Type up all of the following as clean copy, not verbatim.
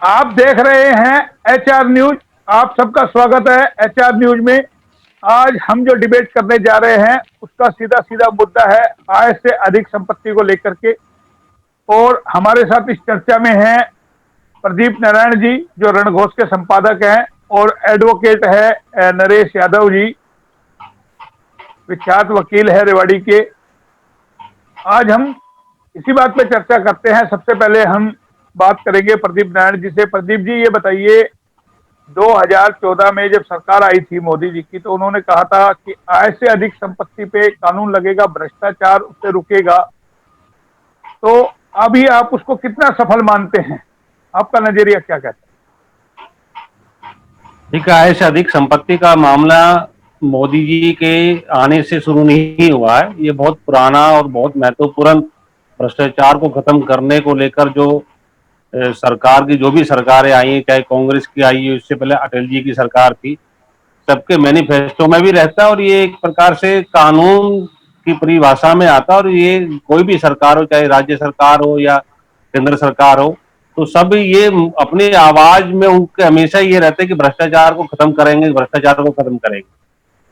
आप देख रहे हैं एचआर न्यूज। आप सबका स्वागत है एचआर न्यूज में। आज हम जो डिबेट करने जा रहे हैं उसका सीधा सीधा मुद्दा है आय से अधिक संपत्ति को लेकर के। और हमारे साथ इस चर्चा में हैं प्रदीप नारायण जी जो रणघोष के संपादक हैं, और एडवोकेट है नरेश यादव जी, विख्यात वकील है रेवाड़ी के। आज हम इसी बात पे चर्चा करते हैं। सबसे पहले हम बात करेंगे प्रदीप नारायण जी से। प्रदीप जी, ये बताइए, 2014 में जब सरकार आई थी मोदी जी की, तो उन्होंने कहा था कि आय से अधिक संपत्ति पे कानून लगेगा, भ्रष्टाचार उससे रुकेगा। तो अभी आप उसको कितना सफल मानते हैं? आपका नजरिया क्या कहता ठीक है। आय से अधिक संपत्ति का मामला मोदी जी के आने से शुरू नहीं हुआ है। ये बहुत पुराना और बहुत महत्वपूर्ण भ्रष्टाचार को खत्म करने को लेकर जो सरकार की जो भी सरकारें आई हैं, चाहे कांग्रेस की आई है, इससे पहले अटल जी की सरकार थी, सबके मैनिफेस्टो में भी रहता है और ये एक प्रकार से कानून की परिभाषा में आता है। और ये कोई भी सरकार हो, चाहे राज्य सरकार हो या केंद्र सरकार हो, तो सब ये अपनी आवाज में उनके हमेशा ये रहते हैं कि भ्रष्टाचार को खत्म करेंगे, भ्रष्टाचार को खत्म करेंगे।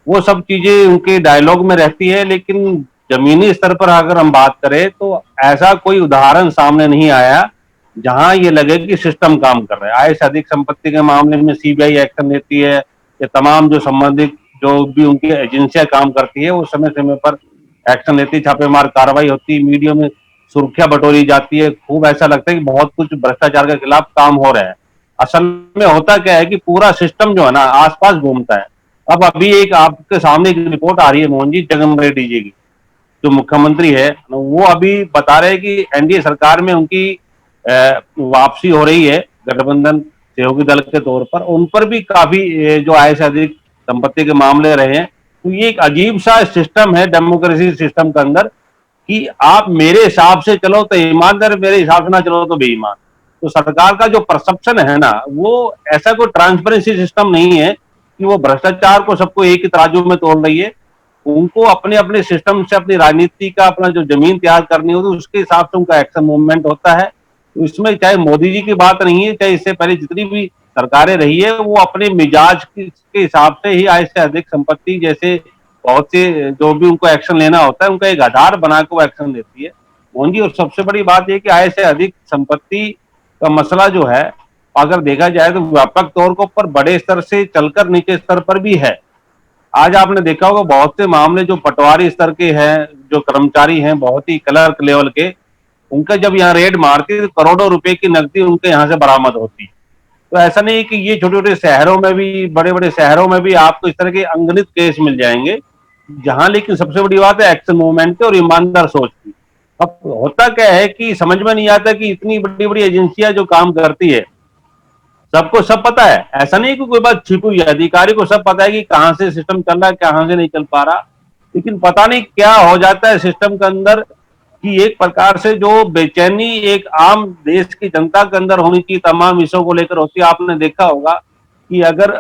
वो सब चीजें उनके डायलॉग में रहती है, लेकिन जमीनी स्तर पर अगर हम बात करें तो ऐसा कोई उदाहरण सामने नहीं आया जहां ये लगे कि सिस्टम काम कर रहा है। आय से अधिक संपत्ति के मामले में सीबीआई एक्शन लेती है, ये तमाम जो संबंधित जो भी उनकी एजेंसियां काम करती है वो समय समय पर एक्शन लेती है, छापेमार कार्रवाई होती है, मीडिया में सुर्खियां बटोरी जाती है। खूब ऐसा लगता है कि बहुत कुछ भ्रष्टाचार के खिलाफ काम हो रहा है। असल में होता क्या है कि पूरा सिस्टम जो है ना आसपास घूमता है। अब अभी एक आपके सामने एक रिपोर्ट आ रही है मोहन जी, जगन रेड्डी जी की, जो मुख्यमंत्री है, वो अभी बता रहे हैं कि एनडीए सरकार में उनकी वापसी हो रही है गठबंधन सहयोगी दल के तौर पर। उन पर भी काफी जो आय से अधिक संपत्ति के मामले रहे हैं। तो ये एक अजीब सा सिस्टम है डेमोक्रेसी सिस्टम के अंदर कि आप मेरे हिसाब से चलो तो ईमानदार, मेरे हिसाब से ना चलो तो बेईमान। तो सरकार का जो परसेप्शन है ना, वो ऐसा कोई ट्रांसपेरेंसी सिस्टम नहीं है कि वो भ्रष्टाचार को सबको एक ही तराजू में तोड़ रही है। उनको अपने अपने सिस्टम से अपनी राजनीति का अपना जो जमीन तैयार करनी होती है उसके हिसाब से उनका एक्शन मूवमेंट होता है। तो इसमें चाहे मोदी जी की बात नहीं है, चाहे इससे पहले जितनी भी सरकारें रही है, वो अपने मिजाज के हिसाब से ही आय से अधिक संपत्ति जैसे बहुत से जो भी उनको एक्शन लेना होता है उनका एक आधार बना के वो एक्शन लेती है मोहन जी। और सबसे बड़ी बात यह कि आय से अधिक संपत्ति का मसला जो है, अगर देखा जाए तो व्यापक तौर के ऊपर बड़े स्तर से चलकर नीचे स्तर पर भी है। आज आपने देखा होगा बहुत से मामले जो पटवारी स्तर के हैं, जो कर्मचारी हैं बहुत ही क्लर्क लेवल के, उनका जब यहाँ रेड मारती है तो करोड़ों रुपए की नकदी उनके यहाँ से बरामद होती है। तो ऐसा नहीं है कि ये छोटे छोटे शहरों में भी, बड़े बड़े शहरों में भी आपको इस तरह के अनगिनत केस मिल जाएंगे जहां, लेकिन सबसे बड़ी बात है एक्शन मूवमेंट की और ईमानदार सोच की। अब होता क्या है कि समझ में नहीं आता कि इतनी बड़ी बड़ी एजेंसियां जो काम करती है, सबको सब पता है। ऐसा नहीं कि कोई बात छिपी हुई है, अधिकारी को सब पता है कि कहां से सिस्टम चल रहा है, कहां से नहीं चल पा रहा। लेकिन पता नहीं क्या हो जाता है सिस्टम के अंदर कि एक प्रकार से जो बेचैनी एक आम देश की जनता के अंदर होनी चाहिए तमाम विषयों को लेकर होती है। आपने देखा होगा कि अगर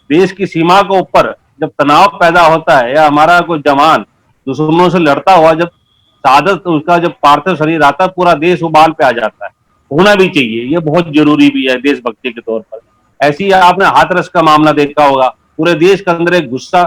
देश की सीमा के ऊपर जब तनाव पैदा होता है या हमारा कोई जवान दुश्मनों से लड़ता हुआ जब शहादत उसका जब पार्थिव शरीर आता है, पूरा देश उबाल पे आ जाता है। होना भी चाहिए, ये बहुत जरूरी भी है देशभक्ति के तौर पर। ऐसी आपने हाथरस का मामला देखा होगा, पूरे देश के अंदर एक गुस्सा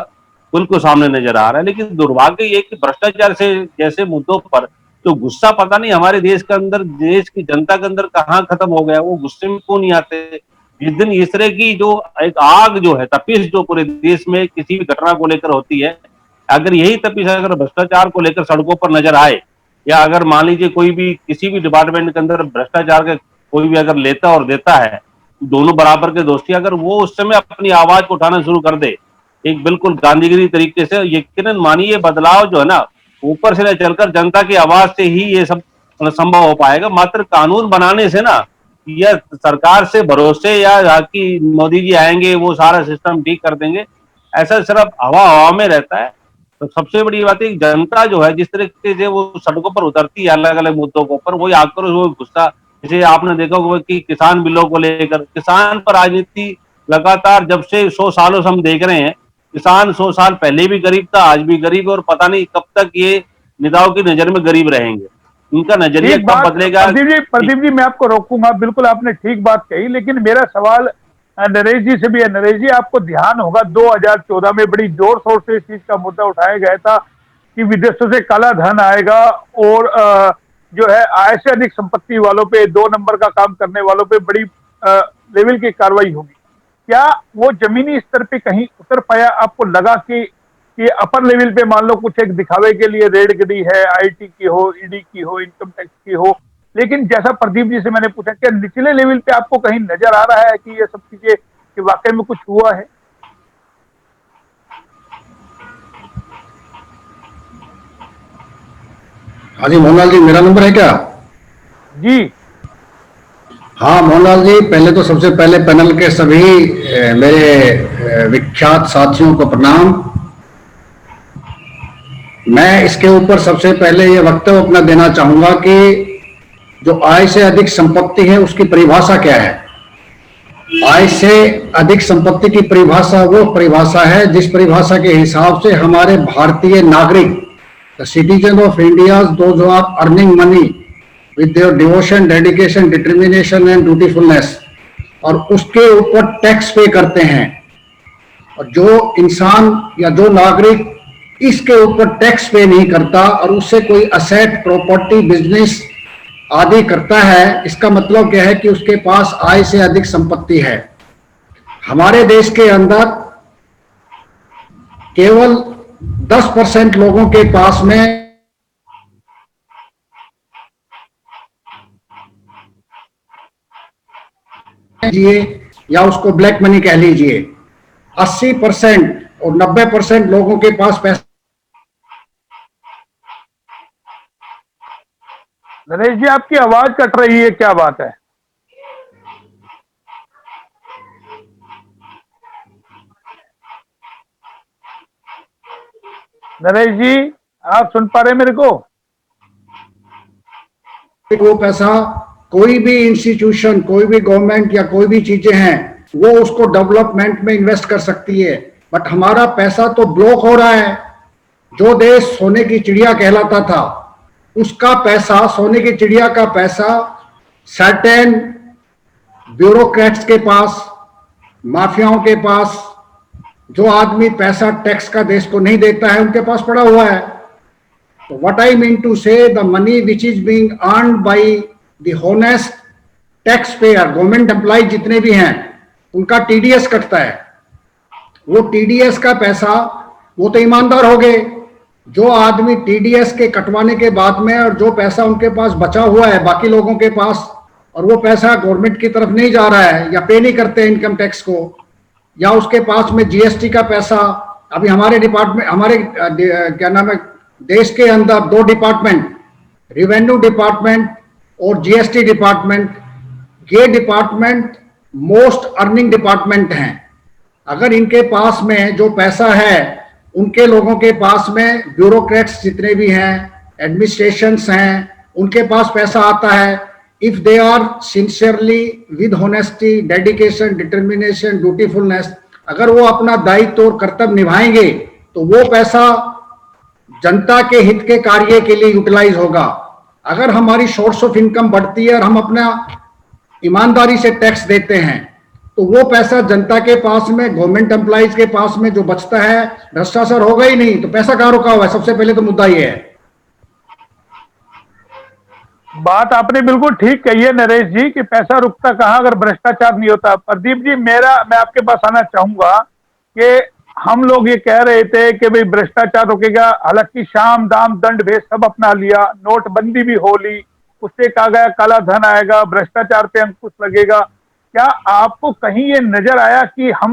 बिल्कुल सामने नजर आ रहा है। लेकिन दुर्भाग्य ये कि भ्रष्टाचार से जैसे मुद्दों पर तो गुस्सा पता नहीं हमारे देश के अंदर, देश की जनता के अंदर कहाँ खत्म हो गया, वो गुस्से में क्यों नहीं आते। जिस दिन इस तरह की जो एक आग जो है, तपिश जो पूरे देश में किसी भी घटना को लेकर होती है, अगर यही तपिश अगर भ्रष्टाचार को लेकर सड़कों पर नजर आए, या अगर मान लीजिए कोई भी किसी भी डिपार्टमेंट के अंदर भ्रष्टाचार का कोई भी अगर लेता और देता है, दोनों बराबर के दोस्ती, अगर वो उस समय अपनी आवाज को उठाना शुरू कर दे एक बिल्कुल गांधीगिरी तरीके से, यकीनन मानिए बदलाव जो है ना ऊपर से चलकर जनता की आवाज से ही ये सब संभव हो पाएगा। मात्र कानून बनाने से ना, या सरकार से भरोसे या कि मोदी जी आएंगे वो सारा सिस्टम ठीक कर देंगे, ऐसा सिर्फ हवा हवा में रहता है। तो सबसे बड़ी बात है जनता जो है जिस तरीके से वो सड़कों पर उतरती है अलग अलग मुद्दों के ऊपर, वही आक्रोश, वो गुस्सा। जैसे आपने देखा होगा कि किसान बिलों को लेकर, किसान पर राजनीति लगातार जब से 100 सालों से हम देख रहे हैं, किसान 100 साल पहले भी गरीब था, आज भी गरीब है, और पता नहीं कब तक ये नेताओं की नजर में गरीब रहेंगे। इनका नजरिया ठीक कब बात बदलेगा? प्रदीप जी मैं आपको रोकूंगा, बिल्कुल आपने ठीक बात कही, लेकिन मेरा सवाल नरेश जी से भी है। नरेश जी, आपको ध्यान होगा 2014 में बड़ी जोर शोर से इस चीज का मुद्दा उठाया गया था कि विदेशों से काला धन आएगा और जो है आय से अधिक संपत्ति वालों पे, 2 नंबर का काम करने वालों पे बड़ी लेवल की कार्रवाई होगी। क्या वो जमीनी स्तर पे कहीं उतर पाया? आपको लगा कि अपर लेवल पे मान लो कुछ एक दिखावे के लिए रेड गिरी है, आईटी की हो, ईडी की हो, इनकम टैक्स की हो, लेकिन जैसा प्रदीप जी से मैंने पूछा, क्या निचले लेवल पे आपको कहीं नजर आ रहा है कि ये सब चीजें कि वाकई में कुछ हुआ है? हाँ जी मोहनलाल जी, मेरा नंबर है क्या? जी। हाँ मोहनलाल जी, पहले तो सबसे पहले पैनल के सभी मेरे विख्यात साथियों को प्रणाम। मैं इसके ऊपर सबसे पहले ये वक्तव्य अपना देना चाहूंगा कि जो आय से अधिक संपत्ति है उसकी परिभाषा क्या है। आय से अधिक संपत्ति की परिभाषा वो परिभाषा है जिस परिभाषा के हिसाब से हमारे भारतीय नागरिक, the citizen of India, those who are earning money with their devotion, dedication, determination and dutifulness, और उसके ऊपर टैक्स पे करते हैं। और जो इंसान या जो नागरिक इसके ऊपर टैक्स पे नहीं करता और उससे कोई असेट, प्रॉपर्टी, बिजनेस आदि करता है, इसका मतलब क्या है कि उसके पास आय से अधिक संपत्ति है। हमारे देश के अंदर केवल 10% लोगों के पास में लीजिए या उसको ब्लैक मनी कह लीजिए, 80% और 90% लोगों के पास पैसा। नरेश जी, आपकी आवाज कट रही है, क्या बात है? नरेश जी, आप सुन पा रहे हैं मेरे को? वो पैसा कोई भी इंस्टीट्यूशन, कोई भी गवर्नमेंट या कोई भी चीजें हैं वो उसको डेवलपमेंट में इन्वेस्ट कर सकती है, बट हमारा पैसा तो ब्लॉक हो रहा है। जो देश सोने की चिड़िया कहलाता था उसका पैसा, सोने की चिड़िया का पैसा सर्टेन ब्यूरोक्रेट्स के पास, माफियाओं के पास, जो आदमी पैसा टैक्स का देश को नहीं देता है उनके पास पड़ा हुआ है। So what I mean to say, the money which is being earned by the honest taxpayer, government employ जितने भी हैं उनका टीडीएस कटता है। वो टीडीएस का पैसा, वो तो ईमानदार हो गए। जो आदमी टीडीएस के कटवाने के बाद में और जो पैसा उनके पास बचा हुआ है बाकी लोगों के पास, और वो पैसा गवर्नमेंट की तरफ नहीं जा रहा है या पे नहीं करते इनकम टैक्स को, या उसके पास में जीएसटी का पैसा। अभी हमारे डिपार्टमेंट, हमारे क्या नाम है, देश के अंदर 2 डिपार्टमेंट, रेवेन्यू डिपार्टमेंट और जीएसटी डिपार्टमेंट, ये डिपार्टमेंट मोस्ट अर्निंग डिपार्टमेंट हैं। अगर इनके पास में जो पैसा है, उनके लोगों के पास में ब्यूरोक्रेट्स जितने भी हैं, एडमिनिस्ट्रेशंस हैं, उनके पास पैसा आता है। If they are sincerely with honesty, dedication, determination, dutifulness, अगर वो अपना दायित्व और कर्तव्य निभाएंगे तो वो पैसा जनता के हित के कार्य के लिए यूटिलाइज होगा। अगर हमारी सोर्स ऑफ इनकम बढ़ती है और हम अपना ईमानदारी से टैक्स देते हैं तो वो पैसा जनता के पास में, गवर्नमेंट एम्प्लॉइज के पास में जो बचता है, भ्रष्टाचार होगा ही नहीं, तो पैसा कहां रुका हुआ है? सबसे पहले तो मुद्दा ये है। बात आपने बिल्कुल ठीक कही है नरेश जी कि पैसा रुकता कहां अगर भ्रष्टाचार नहीं होता। प्रदीप जी, मैं आपके पास आना चाहूंगा कि हम लोग ये कह रहे थे कि भाई भ्रष्टाचार रुकेगा, हालांकि शाम दाम दंड भेद सब अपना लिया, नोटबंदी भी हो ली, उससे कहा गया काला धन आएगा, भ्रष्टाचार पे अंकुश लगेगा। क्या आपको कहीं ये नजर आया कि हम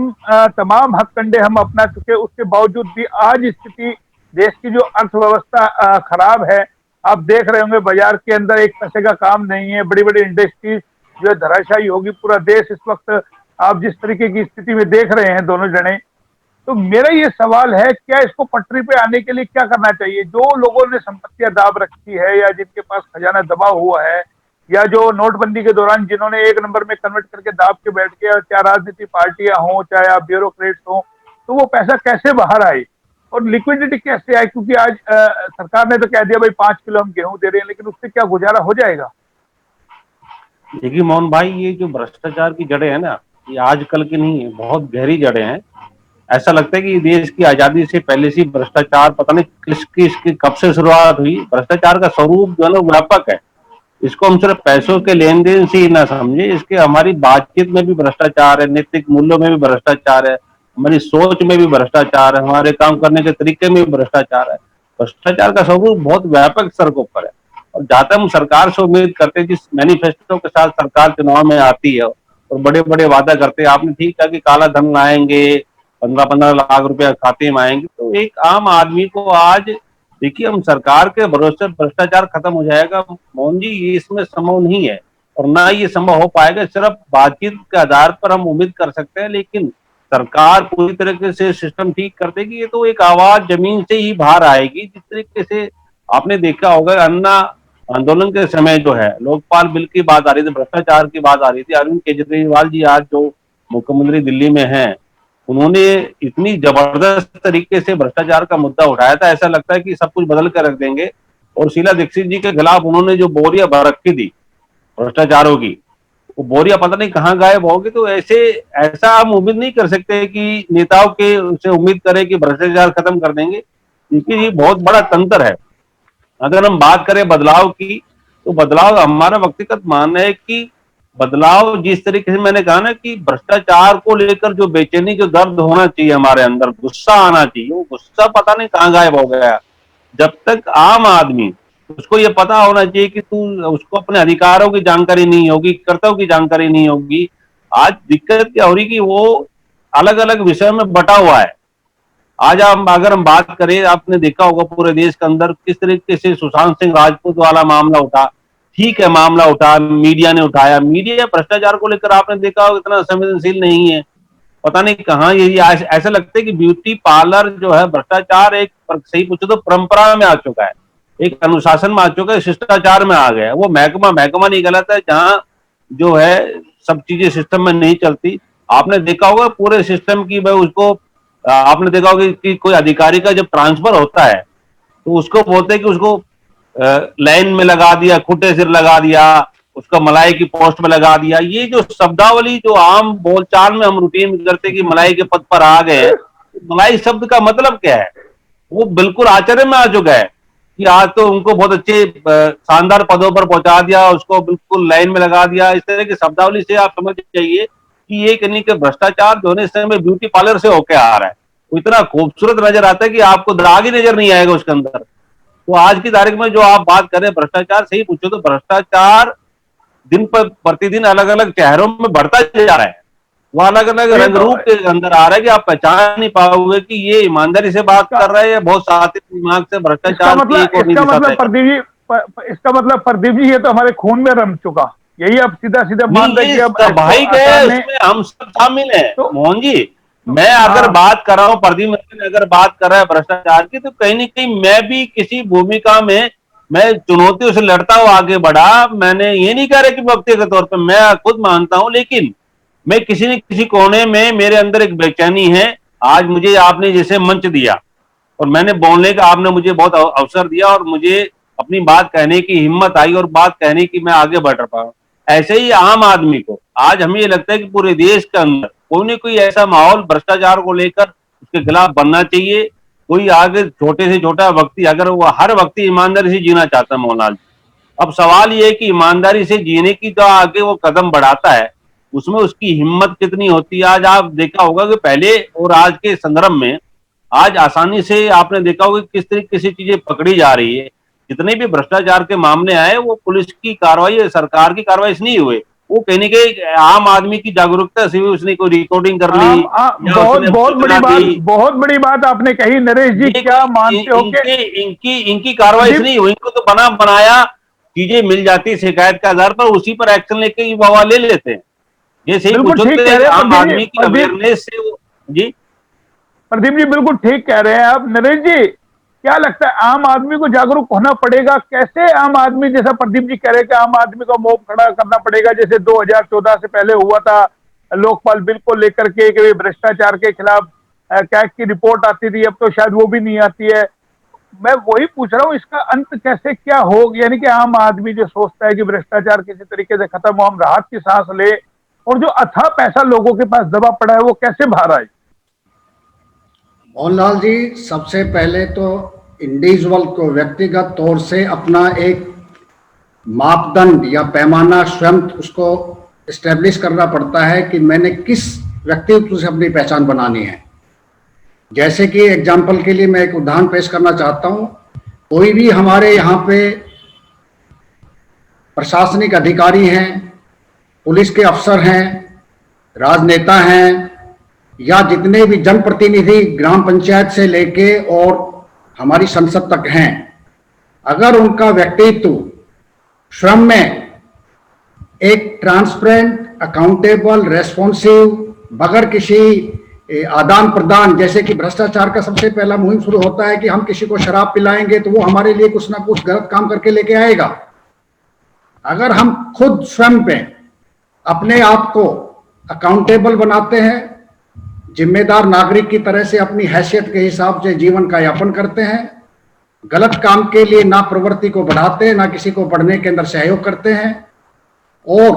तमाम हथकंडे हम अपना चुके, उसके बावजूद भी आज स्थिति देश की जो अर्थव्यवस्था खराब है, आप देख रहे होंगे बाजार के अंदर एक पैसे का काम नहीं है, बड़ी बड़ी इंडस्ट्रीज जो है धराशायी होगी, पूरा देश इस वक्त आप जिस तरीके की स्थिति में देख रहे हैं दोनों जने। तो मेरा ये सवाल है, क्या इसको पटरी पे आने के लिए क्या करना चाहिए? जो लोगों ने संपत्तियां दाब रखी है या जिनके पास खजाना दबा हुआ है, या जो नोटबंदी के दौरान जिन्होंने 1 नंबर में कन्वर्ट करके दाब के बैठ के, चाहे राजनीतिक पार्टियां हों, चाहे आप ब्यूरोक्रेट्स हों, तो वो पैसा कैसे बाहर आए? और लिक्विडिटी कैसे आए, क्योंकि आज सरकार ने तो कह दिया भाई 5 किलो हम गेहूं दे रहे हैं, लेकिन उससे क्या गुजारा हो जाएगा? देखिए मोहन भाई, ये जो भ्रष्टाचार की जड़ें हैं ना, ये आजकल की नहीं है, बहुत गहरी जड़ें हैं। ऐसा लगता है कि देश की आजादी से पहले से भ्रष्टाचार पता नहीं किसकी इसकी कब से शुरुआत हुई। भ्रष्टाचार का स्वरूप जो है ना व्यापक है। इसको हम सिर्फ पैसों के लेन देन से ही ना समझे, इसके हमारी बातचीत में भी भ्रष्टाचार है, नैतिक मूल्यों में भी भ्रष्टाचार है, हमारी सोच में भी भ्रष्टाचार है, हमारे काम करने के तरीके में भी भ्रष्टाचार है। भ्रष्टाचार का स्वरूप बहुत व्यापक स्तर के ऊपर है। और जहां तक हम सरकार से उम्मीद करते हैं, जिस मैनिफेस्टो के साथ सरकार चुनाव में आती है और बड़े बड़े वादा करते हैं, आपने ठीक कहा कि काला धन लाएंगे, 15-15 लाख रुपया खाते में आएंगे, तो एक आम आदमी को आज देखिए, हम सरकार के भरोसे भ्रष्टाचार खत्म हो जाएगा मोहन जी, ये इसमें संभव नहीं है। और ना ये संभव हो पाएगा। सिर्फ बातचीत के आधार पर हम उम्मीद कर सकते हैं, लेकिन सरकार पूरी तरीके से सिस्टम ठीक कर देगी, ये तो एक आवाज जमीन से ही बाहर आएगी। जिस तरीके से आपने देखा होगा, अन्ना आंदोलन के समय जो है लोकपाल बिल की बात आ रही थी, भ्रष्टाचार की बात आ रही थी, अरविंद केजरीवाल जी आज जो मुख्यमंत्री दिल्ली में हैं, उन्होंने इतनी जबरदस्त तरीके से भ्रष्टाचार का मुद्दा उठाया था, ऐसा लगता है कि सब कुछ बदल कर रख देंगे। और शीला दीक्षित जी के खिलाफ उन्होंने जो बोरियां भर रखी थी भ्रष्टाचारों की, वो बोरियां पता नहीं कहां गायब होगी। तो ऐसा हम उम्मीद नहीं कर सकते कि नेताओं के से उम्मीद करें कि भ्रष्टाचार खत्म कर देंगे, क्योंकि ये बहुत बड़ा तंत्र है। अगर हम बात करें बदलाव की, तो बदलाव हमारा व्यक्तिगत मानना है कि बदलाव जिस तरीके से मैंने कहा ना कि भ्रष्टाचार को लेकर जो बेचैनी, जो दर्द होना चाहिए हमारे अंदर, गुस्सा आना चाहिए, वो गुस्सा पता नहीं कहां गायब हो गया। जब तक आम आदमी, उसको ये पता होना चाहिए कि उसको अपने अधिकारों की जानकारी नहीं होगी, कर्तव्य की जानकारी नहीं होगी। आज दिक्कत क्या हो रही कि वो अलग अलग विषय में बटा हुआ है। आज अगर हम बात करें, आपने देखा होगा पूरे देश के अंदर किस तरीके से सुशांत सिंह राजपूत वाला मामला उठा। ठीक है, मामला उठा, मीडिया ने उठाया, मीडिया भ्रष्टाचार को लेकर आपने देखा होगा इतना संवेदनशील नहीं है। पता नहीं कहाँ ये ऐसा लगता है कि ब्यूटी पार्लर जो है भ्रष्टाचार एक सही पूछो तो परंपरा में आ चुका है, एक अनुशासन में आ चुका है, शिष्टाचार में आ गया। वो महकमा महकमा नहीं गलत है, जहां जो है सब चीजें सिस्टम में नहीं चलती। आपने देखा होगा पूरे सिस्टम की, भाई उसको आपने देखा होगा कि कोई अधिकारी का जब ट्रांसफर होता है तो उसको बोलते हैं कि उसको लाइन में लगा दिया, खुट्टे सिर लगा दिया, उसका मलाई की पोस्ट में लगा दिया। ये जो शब्दावली जो आम बोलचाल में हम रूटीन में करते कि मलाई के पद पर आ गए, मलाई शब्द का मतलब क्या है? वो बिल्कुल आचरण में आ चुका है कि आज तो उनको बहुत अच्छे शानदार पदों पर पहुंचा दिया, उसको बिल्कुल लाइन में लगा दिया। इस तरह की शब्दावली से आप समझ जाइए कि ये कहीं के भ्रष्टाचार जो है इस समय ब्यूटी पार्लर से होके आ रहा है। वो इतना खूबसूरत नजर आता है कि आपको दाग ही नजर नहीं आएगा उसके अंदर। तो आज की तारीख में जो आप बात करें भ्रष्टाचार, सही पूछो तो भ्रष्टाचार दिन पर प्रतिदिन अलग अलग चेहरों में बढ़ता जा रहा है। वो अलग अलग रंग रूप के अंदर आ रहा है कि आप पहचान नहीं पाओगे कि ये ईमानदारी से बात कर रहा है या बहुत साथी दिमाग से भ्रष्टाचार की इसका मतलब प्रदीप जी ये तो हमारे खून में रम चुका, यही अब सीधा सीधा मान रहे कि भाई गए उसमें हम सब शामिल हैं। तो मोहन जी, मैं अगर बात कर रहा हूँ, प्रदीप अगर बात कर रहा है भ्रष्टाचार की, तो कहीं ना कहीं मैं भी किसी भूमिका में मैं चुनौतियों से लड़ता हुआ आगे बढ़ा। मैंने ये नहीं कह रहा कि व्यक्तिगत तौर पर मैं खुद मानता हूं, लेकिन मैं किसी न किसी कोने में मेरे अंदर एक बेचैनी है। आज मुझे आपने जैसे मंच दिया और मैंने बोलने का आपने मुझे बहुत अवसर दिया और मुझे अपनी बात कहने की हिम्मत आई और बात कहने की मैं आगे बढ़ पाऊं। ऐसे ही आम आदमी को आज हमें ये लगता है कि पूरे देश के अंदर कोई न कोई ऐसा माहौल भ्रष्टाचार को लेकर उसके खिलाफ बनना चाहिए। कोई आगे छोटे से छोटा व्यक्ति, अगर वो हर व्यक्ति ईमानदारी से जीना चाहता है मोहनलाल जी, अब सवाल ये है कि ईमानदारी से जीने की जो आगे वो कदम बढ़ाता है उसमें उसकी हिम्मत कितनी होती है। आज आप देखा होगा कि पहले और आज के संदर्भ में आज आसानी से आपने देखा होगा किस तरीके से चीजें पकड़ी जा रही है। जितने भी भ्रष्टाचार के मामले आए वो पुलिस की कार्रवाई, सरकार की कार्रवाई से नहीं हुए, वो कहने के आम आदमी की जागरूकता से उसने कोई रिकॉर्डिंग कर ली। बहुत बड़ी बात आपने कही नरेश जी, क्या मानते हो कि इनकी कार्रवाई से नहीं हुई, इनको तो बना बनाया चीजें मिल जाती शिकायत के आधार पर, उसी पर एक्शन लेके ये बवाल ले लेते हैं। ये सही पूछो तो आम आदमी की अवेयरनेस से जी प्रदीप जी बिल्कुल ठीक कह रहे हैं आप। नरेश जी क्या लगता है आम आदमी को जागरूक होना पड़ेगा कैसे? आम आदमी जैसा प्रदीप जी कह रहे हैं कि आम आदमी को मोब खड़ा करना पड़ेगा, जैसे 2014 से पहले हुआ था लोकपाल बिल को लेकर के भ्रष्टाचार के खिलाफ कैग की रिपोर्ट आती थी, अब तो शायद वो भी नहीं आती है। मैं वही पूछ रहा हूँ, इसका अंत कैसे क्या हो, यानी कि आम आदमी जो सोचता है कि भ्रष्टाचार किसी तरीके से खत्म हो, हम राहत की सांस ले, और जो अथाह पैसा लोगों के पास दबा पड़ा है वो कैसे बाहर आए? मोहनलाल जी, सबसे पहले तो इंडिविजुअल को व्यक्तिगत तौर से अपना एक मापदंड या पैमाना स्वयं उसको एस्टेब्लिश करना पड़ता है कि मैंने किस व्यक्तित्व से अपनी पहचान बनानी है। जैसे कि एग्जाम्पल के लिए मैं एक उदाहरण पेश करना चाहता हूं। कोई भी हमारे यहाँ पे प्रशासनिक अधिकारी हैं, पुलिस के अफसर हैं, राजनेता हैं, या जितने भी जनप्रतिनिधि ग्राम पंचायत से लेके और हमारी संसद तक हैं, अगर उनका व्यक्तित्व श्रम में एक ट्रांसपेरेंट, अकाउंटेबल, रेस्पॉन्सिव, बगैर किसी आदान प्रदान, जैसे कि भ्रष्टाचार का सबसे पहला मुहिम शुरू होता है कि हम किसी को शराब पिलाएंगे तो वो हमारे लिए कुछ ना कुछ गलत काम करके लेके आएगा। अगर हम खुद स्वयं पे अपने आप को अकाउंटेबल बनाते हैं, जिम्मेदार नागरिक की तरह से अपनी हैसियत के हिसाब से जीवन का यापन करते हैं, गलत काम के लिए ना प्रवृत्ति को बढ़ाते हैं, ना किसी को बढ़ने के अंदर सहयोग करते हैं, और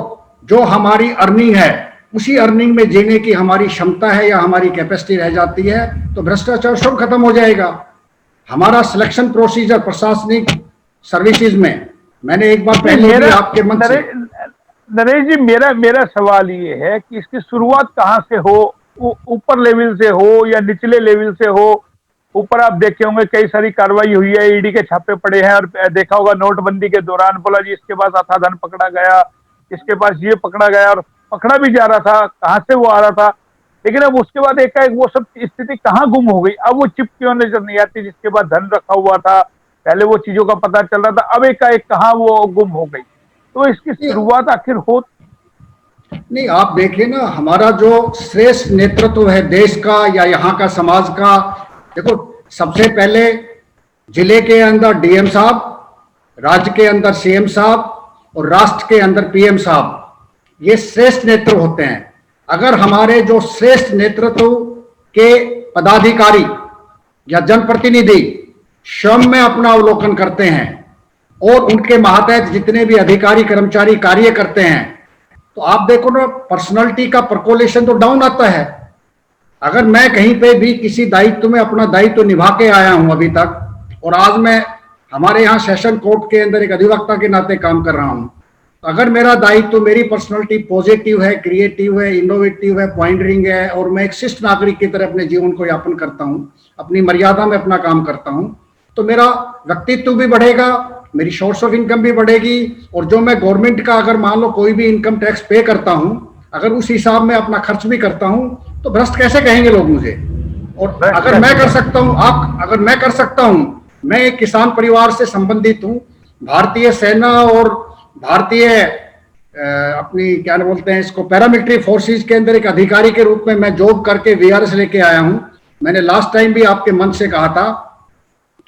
जो हमारी अर्निंग है उसी अर्निंग में जीने की हमारी क्षमता है या हमारी कैपेसिटी रह जाती है, तो भ्रष्टाचार सब खत्म हो जाएगा। हमारा सिलेक्शन प्रोसीजर प्रशासनिक सर्विसेज में, मैंने एक बार पहले भी आपके मंच से नरेश जी, मेरा सवाल ये है कि इसकी शुरुआत कहाँ से हो, ऊपर लेवल से हो या निचले लेवल से हो? ऊपर आप देखे होंगे कई सारी कार्रवाई हुई है, ईडी के छापे पड़े हैं, और देखा होगा नोटबंदी के दौरान बोला जी इसके पास अथाधन पकड़ा गया, इसके पास ये पकड़ा गया, और पकड़ा भी जा रहा था, कहाँ से वो आ रहा था। लेकिन अब उसके बाद एकाएक वो सब स्थिति कहाँ गुम हो गई? अब वो चिप क्यों नजर नहीं आती जिसके बाद धन रखा हुआ था, पहले वो चीजों का पता चल रहा था, अब एकाएक कहाँ वो गुम हो गई? तो इसकी शुरुआत आखिर हो नहीं, आप देखिए ना, हमारा जो श्रेष्ठ नेतृत्व है देश का या यहाँ का समाज का, देखो सबसे पहले जिले के अंदर डीएम साहब, राज्य के अंदर सीएम साहब और राष्ट्र के अंदर पीएम साहब, ये श्रेष्ठ नेतृत्व होते हैं। अगर हमारे जो श्रेष्ठ नेतृत्व के पदाधिकारी या जनप्रतिनिधि स्वयं में अपना अवलोकन करते हैं और उनके मातहत जितने भी अधिकारी कर्मचारी कार्य करते हैं, तो आप देखो ना, पर्सनालिटी का परकोलेशन तो डाउन आता है। अगर मैं कहीं पे भी किसी दायित्व में अपना दायित्व निभा के आया हूं अभी तक, और आज मैं हमारे यहाँ सेशन कोर्ट के अंदर एक अधिवक्ता के नाते काम कर रहा हूं, तो अगर मेरा दायित्व, मेरी पर्सनालिटी पॉजिटिव है, क्रिएटिव है, इनोवेटिव है, पॉइंटरिंग है, और मैं एक शिष्ट नागरिक की तरह अपने जीवन को यापन करता हूं, अपनी मर्यादा में अपना काम करता हूं, तो मेरा व्यक्तित्व भी बढ़ेगा, मेरी सोर्स ऑफ इनकम भी बढ़ेगी, और जो मैं गवर्नमेंट का अगर मान लो कोई भी इनकम टैक्स पे करता हूं, अगर उस हिसाब में अपना खर्च भी करता हूं, तो भ्रष्ट कैसे कहेंगे लोग मुझे? और अगर मैं कर सकता हूं, अगर मैं कर सकता हूं, मैं एक किसान परिवार से संबंधित हूं, भारतीय सेना और भारतीय अपनी क्या बोलते हैं इसको, पैरामिलिट्री फोर्सेस के अंदर एक अधिकारी के रूप में मैं जॉब करके वीआरएस लेके आया हूं। मैंने लास्ट टाइम भी आपके मंच से कहा था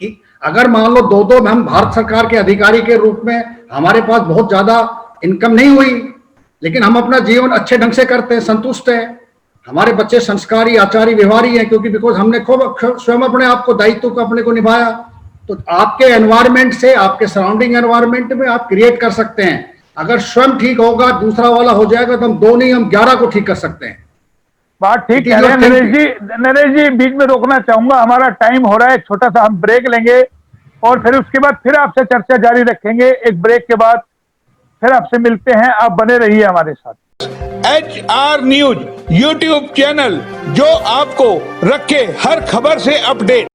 कि अगर मान लो दो हम भारत सरकार के अधिकारी के रूप में, हमारे पास बहुत ज्यादा इनकम नहीं हुई, लेकिन हम अपना जीवन अच्छे ढंग से करते हैं, संतुष्ट है, हमारे बच्चे संस्कारी, आचारी, व्यवहारी हैं, क्योंकि बिकॉज हमने खूब स्वयं अपने आप को, दायित्व को अपने को निभाया। तो आपके एनवायरमेंट से, आपके सराउंडिंग एनवायरमेंट में आप क्रिएट कर सकते हैं। अगर स्वयं ठीक होगा, दूसरा वाला हो जाएगा, तो हम 2 नहीं, हम 11 को ठीक कर सकते हैं। बात ठीक है नरेश जी, बीच में रोकना चाहूंगा, हमारा टाइम हो रहा है, छोटा सा हम ब्रेक लेंगे और फिर उसके बाद फिर आपसे चर्चा जारी रखेंगे। एक ब्रेक के बाद फिर आपसे मिलते हैं, आप बने रहिए हमारे साथ। HR न्यूज यूट्यूब चैनल, जो आपको रखे हर खबर से अपडेट।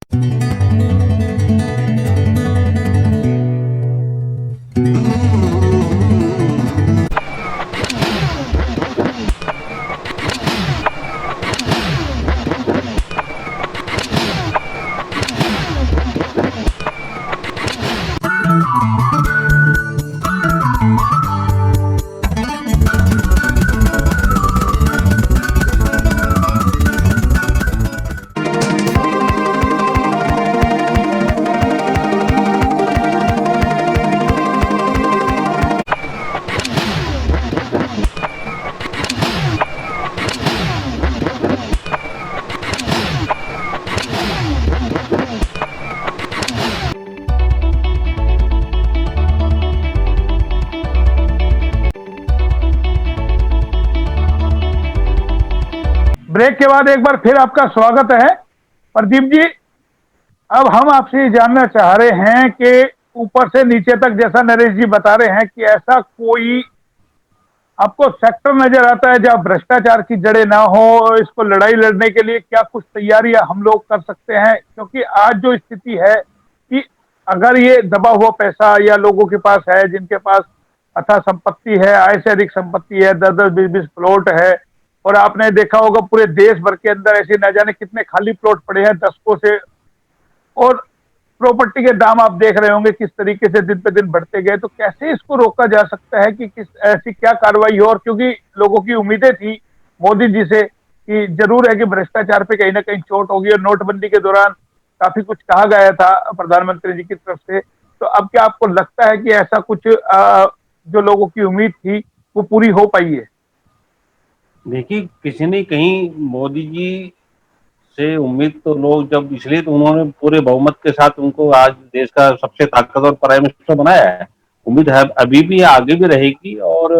ब्रेक के बाद एक बार फिर आपका स्वागत है प्रदीप जी। अब हम आपसे ये जानना चाह रहे हैं कि ऊपर से नीचे तक, जैसा नरेश जी बता रहे हैं, कि ऐसा कोई आपको सेक्टर नजर आता है जहां भ्रष्टाचार की जड़ें ना हो? इसको लड़ाई लड़ने के लिए क्या कुछ तैयारियां हम लोग कर सकते हैं? क्योंकि आज जो स्थिति है कि अगर ये दबा हुआ पैसा या लोगों के पास है, जिनके पास अथाह संपत्ति है, आय से अधिक संपत्ति है, 10-10 20-20 प्लॉट है, और आपने देखा होगा पूरे देश भर के अंदर ऐसे न जाने कितने खाली प्लॉट पड़े हैं दशकों से, और प्रॉपर्टी के दाम आप देख रहे होंगे किस तरीके से दिन पे दिन बढ़ते गए। तो कैसे इसको रोका जा सकता है कि किस ऐसी क्या कार्रवाई हो? और क्योंकि लोगों की उम्मीदें थी मोदी जी से कि जरूर है कि भ्रष्टाचार पे कहीं ना कहीं चोट होगी, और नोटबंदी के दौरान काफी कुछ कहा गया था प्रधानमंत्री जी की तरफ से। तो अब क्या आपको लगता है कि ऐसा कुछ जो लोगों की उम्मीद थी वो पूरी हो पाई है? देखिए, किसी ने कहीं मोदी जी से उम्मीद तो लोग जब, इसलिए तो उन्होंने पूरे बहुमत के साथ उनको आज देश का सबसे ताकतवर प्राइम मिनिस्टर बनाया है। उम्मीद है अभी भी, आगे भी रहेगी। और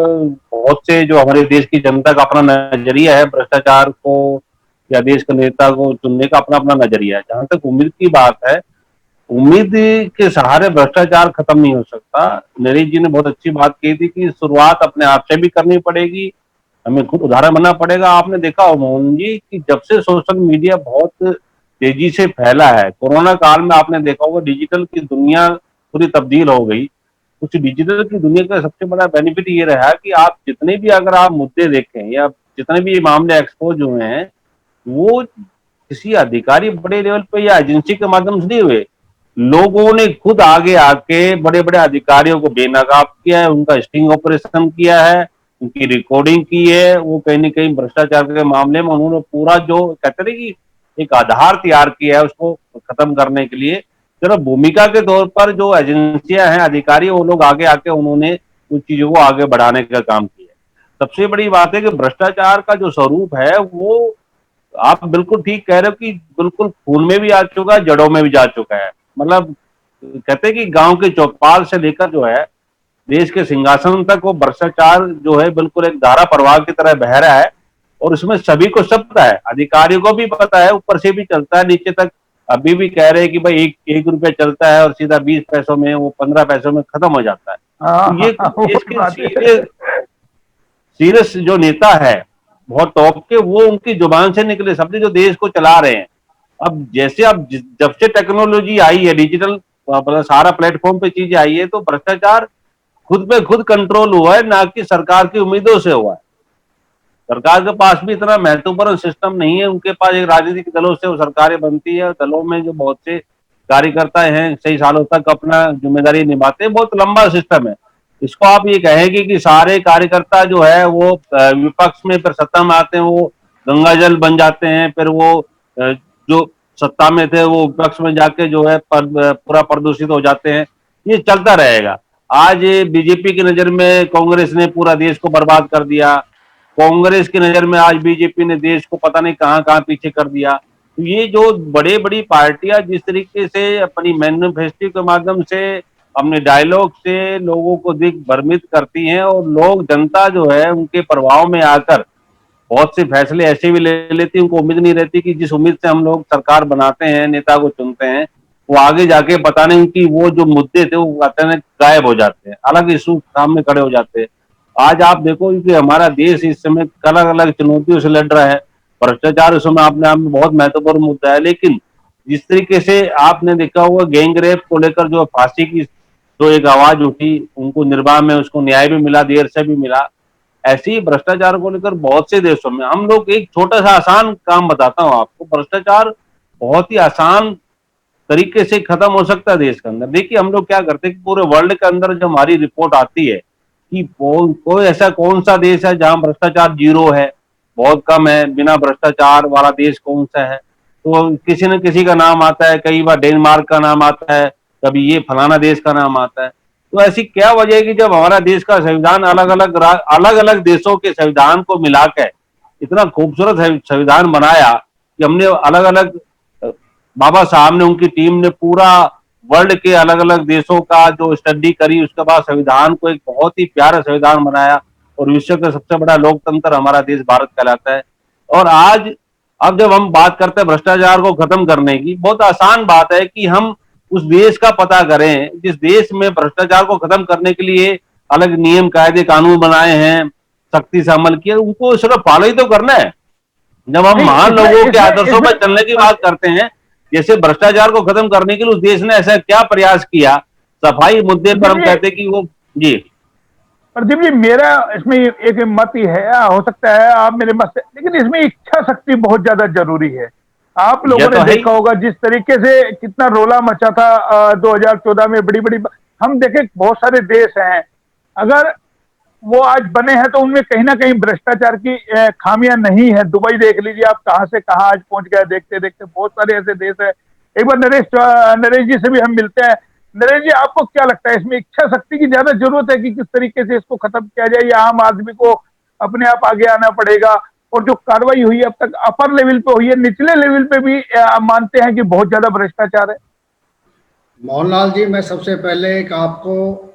बहुत से जो हमारे देश की जनता का अपना नजरिया है भ्रष्टाचार को या देश के नेता को चुनने का अपना अपना नजरिया है। जहां तक उम्मीद की बात है, उम्मीद के सहारे भ्रष्टाचार खत्म नहीं हो सकता। नरेश जी ने बहुत अच्छी बात की थी कि शुरुआत अपने आप से भी करनी पड़ेगी, हमें खुद उदाहरण बनना पड़ेगा। आपने देखा हो मोहन जी कि जब से सोशल मीडिया बहुत तेजी से फैला है, कोरोना काल में आपने देखा होगा डिजिटल की दुनिया पूरी तब्दील हो गई। उस डिजिटल की दुनिया का सबसे बड़ा बेनिफिट ये रहा कि आप जितने भी, अगर आप मुद्दे देखें या जितने भी मामले एक्सपोज हुए हैं, वो किसी अधिकारी बड़े लेवल पे या एजेंसी के माध्यम से नहीं हुए। लोगों ने खुद आगे आके बड़े बड़े अधिकारियों को बेनकाब किया है, उनका स्टिंग ऑपरेशन किया है, उनकी रिकॉर्डिंग की है। वो कहीं ना कहीं भ्रष्टाचार के मामले में उन्होंने पूरा जो कहते हैं कि एक आधार तैयार किया है उसको खत्म करने के लिए। चलो, भूमिका के तौर पर जो एजेंसियां हैं, अधिकारी, वो लोग आगे आके उन्होंने उन चीजों को आगे बढ़ाने का काम किया है। सबसे बड़ी बात है कि भ्रष्टाचार का जो स्वरूप है वो, आप बिल्कुल ठीक कह रहे हो कि बिल्कुल खून में भी आ चुका है, जड़ों में भी जा चुका है। मतलब कहते हैं कि गांव के चौपाल से लेकर जो है देश के सिंहासन तक वो भ्रष्टाचार जो है बिल्कुल एक धारा प्रवाह की तरह बह रहा है। और उसमें सभी को सब पता है, अधिकारियों को भी पता है, ऊपर से भी चलता है नीचे तक। अभी भी कह रहे हैं कि भाई एक रुपया चलता है और सीधा 20 पैसों में, वो 15 पैसों में खत्म हो जाता है। तो ये वो देश भी के बात है। सीरियस सीरियस जो नेता है, बहुत टॉप के, वो उनकी जुबान से निकले शब्द जो देश को चला रहे हैं। अब जैसे अब जब से टेक्नोलॉजी आई है, डिजिटल मतलब सारा प्लेटफॉर्म पे चीजें आई है, तो भ्रष्टाचार खुद पे खुद कंट्रोल हुआ है, ना कि सरकार की उम्मीदों से हुआ है। सरकार के पास भी इतना महत्वपूर्ण सिस्टम नहीं है। उनके पास एक राजनीतिक दलों से वो सरकारें बनती है, दलों में जो बहुत से कार्यकर्ता हैं कई सालों तक अपना जिम्मेदारी निभाते हैं, बहुत लंबा सिस्टम है। इसको आप ये कहेंगे कि सारे कार्यकर्ता जो है वो विपक्ष में, फिर सत्ता में आते हैं वो गंगा जल बन जाते हैं, फिर वो जो सत्ता में थे वो विपक्ष में जाके जो है पूरा प्रदूषित हो जाते हैं। ये चलता रहेगा। आज बीजेपी की नजर में कांग्रेस ने पूरा देश को बर्बाद कर दिया, कांग्रेस की नजर में आज बीजेपी ने देश को पता नहीं कहां कहां पीछे कर दिया। तो ये जो बड़े बड़ी पार्टियां जिस तरीके से अपनी मैनिफेस्टो के माध्यम से, अपने डायलॉग से लोगों को दिग्भ्रमित करती हैं, और लोग, जनता जो है उनके प्रभाव में आकर बहुत से फैसले ऐसे भी ले लेती है। उनको उम्मीद नहीं रहती कि जिस उम्मीद से हम लोग सरकार बनाते हैं, नेता को चुनते हैं, वो आगे जाके पता नहीं कि वो जो मुद्दे थे वो अचानक गायब हो जाते हैं, अलग इशू सामने खड़े हो जाते हैं। आज आप देखो कि हमारा देश इस समय अलग अलग चुनौतियों से लड़ रहा है। भ्रष्टाचार उस समय अपने आप में बहुत महत्वपूर्ण मुद्दा है, लेकिन जिस तरीके से आपने देखा हुआ गैंग रेप को लेकर जो फांसी की जो एक आवाज उठी, उनको निर्भया में उसको न्याय भी मिला, देर से भी मिला। ऐसे ही भ्रष्टाचार को लेकर बहुत से देशों में, हम लोग, एक छोटा सा आसान काम बताता हूं आपको, भ्रष्टाचार बहुत ही आसान तरीके से खत्म हो सकता है देश के अंदर। देखिए, हम लोग क्या करते हैं कि पूरे वर्ल्ड के अंदर जो हमारी रिपोर्ट आती है कि कोई ऐसा कौन सा देश है जहां भ्रष्टाचार जीरो है, बहुत कम है, बिना भ्रष्टाचार वाला देश कौन सा है, तो किसी न किसी का नाम आता है। कई बार डेनमार्क का नाम आता है, कभी ये फलाना देश का नाम आता है। तो ऐसी क्या वजह है कि जब हमारा देश का संविधान अलग अलग देशों के संविधान को मिलाकर इतना खूबसूरत संविधान बनाया कि हमने अलग अलग, बाबा साहब ने, उनकी टीम ने पूरा वर्ल्ड के अलग अलग देशों का जो स्टडी करी, उसके बाद संविधान को एक बहुत ही प्यारा संविधान बनाया, और विश्व का सबसे बड़ा लोकतंत्र हमारा देश भारत कहलाता है। और आज अब जब हम बात करते हैं भ्रष्टाचार को खत्म करने की, बहुत आसान बात है कि हम उस देश का पता करें जिस देश में भ्रष्टाचार को खत्म करने के लिए अलग नियम कायदे कानून बनाए हैं, सख्ती से अमल किया, उनको सिर्फ फॉलो ही तो करना है। जब हम नहीं, महान इसमें लोगों के इसमें आदर्शों पर इसमें चलने की बात करते हैं, जैसे भ्रष्टाचार को खत्म करने के लिए उस देश ने ऐसा क्या प्रयास किया, सफाई मुद्दे पर हम देखिए कहते हैं कि वो जी प्रदीप जी, मेरा इसमें एक मत ही है, हो सकता है आप मेरे मत से, लेकिन इसमें इच्छा शक्ति बहुत ज्यादा जरूरी है। आप यह लोगों तो ने है ही। देखा होगा जिस तरीके से कितना रोला मचा था 2014 में, बड़ी बड़ी हम देखे बहुत सारे देश हैं, अगर वो आज बने हैं तो उनमें कहीं ना कहीं भ्रष्टाचार की खामियां नहीं है। दुबई देख लीजिए आप, कहां से कहां आज पहुंच गया, देखते देखते बहुत सारे ऐसे देश है। एक बार नरेश जी से भी हम मिलते हैं। नरेश जी, आपको क्या लगता है इसमें इच्छा शक्ति की ज्यादा जरूरत है कि किस तरीके से इसको खत्म किया जाए, या आम आदमी को अपने आप आगे आना पड़ेगा? और जो कार्रवाई हुई अब तक अपर लेवल पे हुई है, निचले लेवल पे भी मानते हैं कि बहुत ज्यादा भ्रष्टाचार है? मोहनलाल जी, मैं सबसे पहले एक आपको,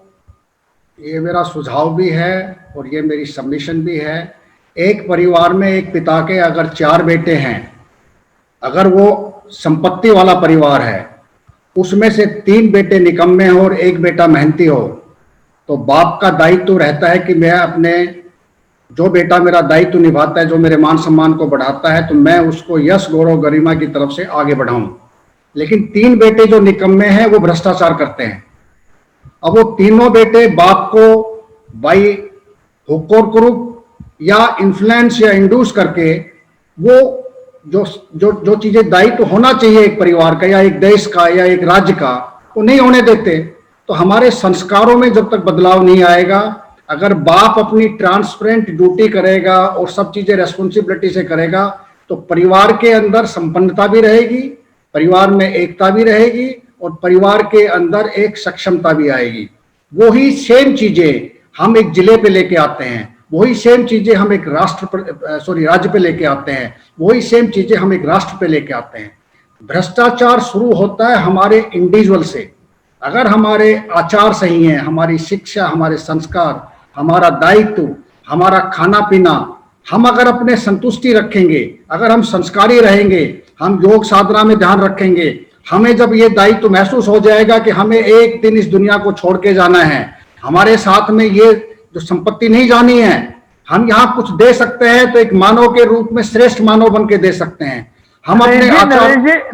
ये मेरा सुझाव भी है और ये मेरी सबमिशन भी है। एक परिवार में एक पिता के अगर 4 बेटे हैं, अगर वो संपत्ति वाला परिवार है, उसमें से 3 बेटे निकम्मे हो और 1 बेटा मेहनती हो, तो बाप का दायित्व तो रहता है कि मैं अपने, जो बेटा मेरा दायित्व निभाता है, जो मेरे मान सम्मान को बढ़ाता है, तो मैं उसको यश गौरव गरिमा की तरफ से आगे बढ़ाऊं। लेकिन 3 बेटे जो निकम्मे हैं वो भ्रष्टाचार करते हैं। अब वो तीनों बेटे बाप को बाई हुक और क्रुक या इन्फ्लुएंस या इंड्यूस करके वो जो जो जो चीजें दायित्व होना चाहिए एक परिवार का या एक देश का या एक राज्य का, वो नहीं होने देते। तो हमारे संस्कारों में जब तक बदलाव नहीं आएगा, अगर बाप अपनी ट्रांसपेरेंट ड्यूटी करेगा और सब चीजें रेस्पॉन्सिबिलिटी से करेगा, तो परिवार के अंदर संपन्नता भी रहेगी, परिवार में एकता भी रहेगी और परिवार के अंदर एक सक्षमता भी आएगी। वही सेम चीजें हम एक जिले पे लेके आते हैं, वही सेम चीजें हम एक राज्य पे लेके आते हैं, वही सेम चीजें हम एक राष्ट्र पे लेके आते हैं। भ्रष्टाचार शुरू होता है हमारे इंडिविजुअल से। अगर हमारे आचार सही हैं, हमारी शिक्षा, हमारे संस्कार, हमारा दायित्व, हमारा खाना पीना, हम अगर अपने संतुष्टि रखेंगे, अगर हम संस्कारी रहेंगे, हम योग साधना में ध्यान रखेंगे, हमें जब ये दायित्व महसूस हो जाएगा कि हमें एक दिन इस दुनिया को छोड़ के जाना है, हमारे साथ में ये जो संपत्ति नहीं जानी है, हम यहाँ कुछ दे सकते हैं तो एक मानव के रूप में श्रेष्ठ मानव बन के दे सकते हैं। हम अपने